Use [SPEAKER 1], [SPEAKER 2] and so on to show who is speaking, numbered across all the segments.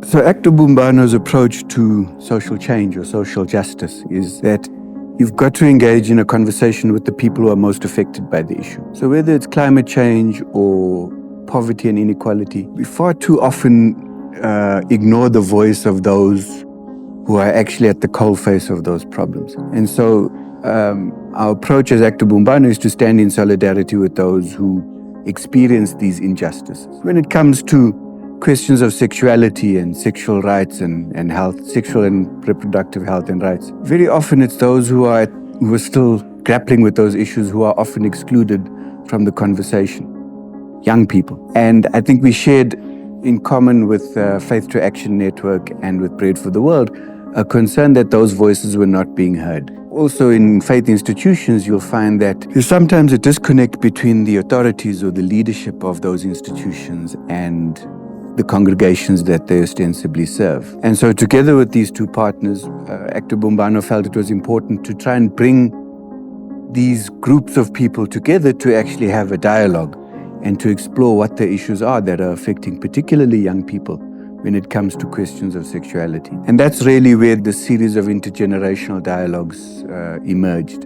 [SPEAKER 1] So Actor Bumbano's approach to social change or social justice is that you've got to engage in a conversation with the people who are most affected by the issue. So whether it's climate change or poverty and inequality, we far too often ignore the voice of those who are actually at the coalface of those problems. And so our approach as Actor Bumbano is to stand in solidarity with those who experience these injustices. When it comes to questions of sexuality and sexual rights and health, sexual and reproductive health and rights, very often it's those who are still grappling with those issues who are often excluded from the conversation, young people. And I think we shared in common with Faith to Action Network and with Bread for the World a concern that those voices were not being heard. Also in faith institutions, you'll find that there's sometimes a disconnect between the authorities or the leadership of those institutions and the congregations that they ostensibly serve. And so together with these two partners, Actor Bumbano felt it was important to try and bring these groups of people together to actually have a dialogue and to explore what the issues are that are affecting particularly young people when it comes to questions of sexuality. And that's really where the series of intergenerational dialogues emerged.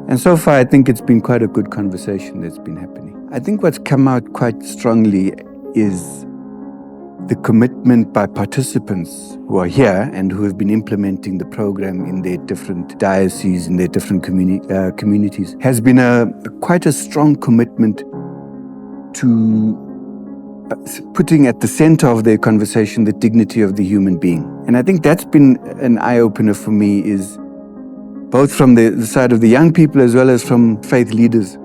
[SPEAKER 1] And so far, I think it's been quite a good conversation that's been happening. I think what's come out quite strongly is the commitment by participants who are here and who have been implementing the program in their different dioceses, in their different communities, has been quite a strong commitment to putting at the center of their conversation the dignity of the human being. And I think that's been an eye-opener for me, is both from the side of the young people as well as from faith leaders,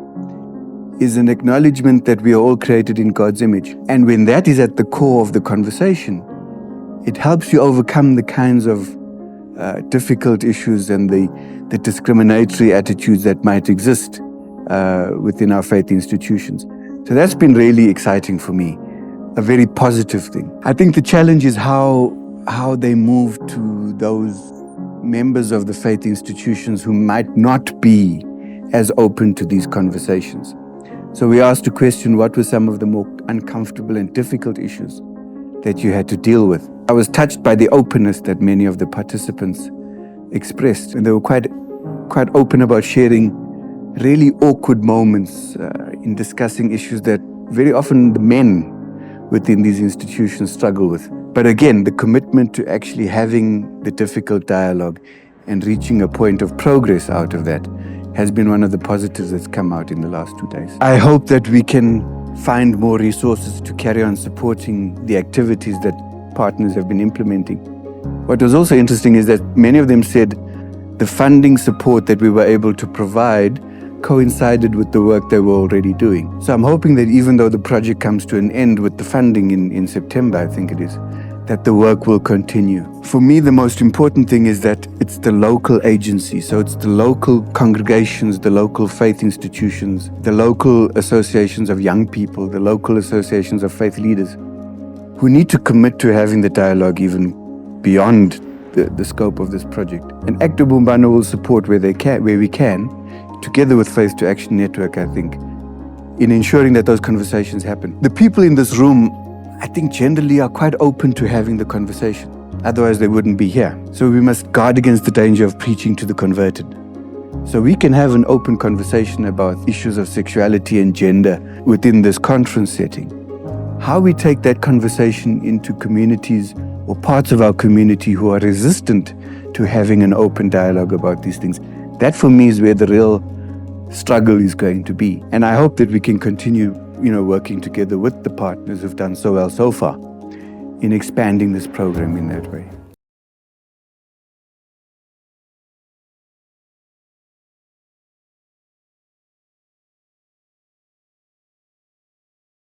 [SPEAKER 1] is an acknowledgement that we are all created in God's image. And when that is at the core of the conversation, it helps you overcome the kinds of difficult issues and the discriminatory attitudes that might exist within our faith institutions. So that's been really exciting for me, a very positive thing. I think the challenge is how they move to those members of the faith institutions who might not be as open to these conversations. So we asked to question what were some of the more uncomfortable and difficult issues that you had to deal with. I was touched by the openness that many of the participants expressed, and they were quite open about sharing really awkward moments in discussing issues that very often the men within these institutions struggle with. But again, the commitment to actually having the difficult dialogue and reaching a point of progress out of that has been one of the positives that's come out in the last 2 days. I hope that we can find more resources to carry on supporting the activities that partners have been implementing. What was also interesting is that many of them said the funding support that we were able to provide coincided with the work they were already doing. So I'm hoping that even though the project comes to an end with the funding in September, I think it is, that the work will continue. For me, the most important thing is that it's the local agency. So it's the local congregations, the local faith institutions, the local associations of young people, the local associations of faith leaders who need to commit to having the dialogue even beyond the scope of this project. And Actor Bumbano will support where we can, together with Faith to Action Network, I think, in ensuring that those conversations happen. The people in this room, I think, generally are quite open to having the conversation. Otherwise, they wouldn't be here. So we must guard against the danger of preaching to the converted. So we can have an open conversation about issues of sexuality and gender within this conference setting. How we take that conversation into communities or parts of our community who are resistant to having an open dialogue about these things, that for me is where the real struggle is going to be. And I hope that we can continue working together with the partners who've done so well so far in expanding this program in that way.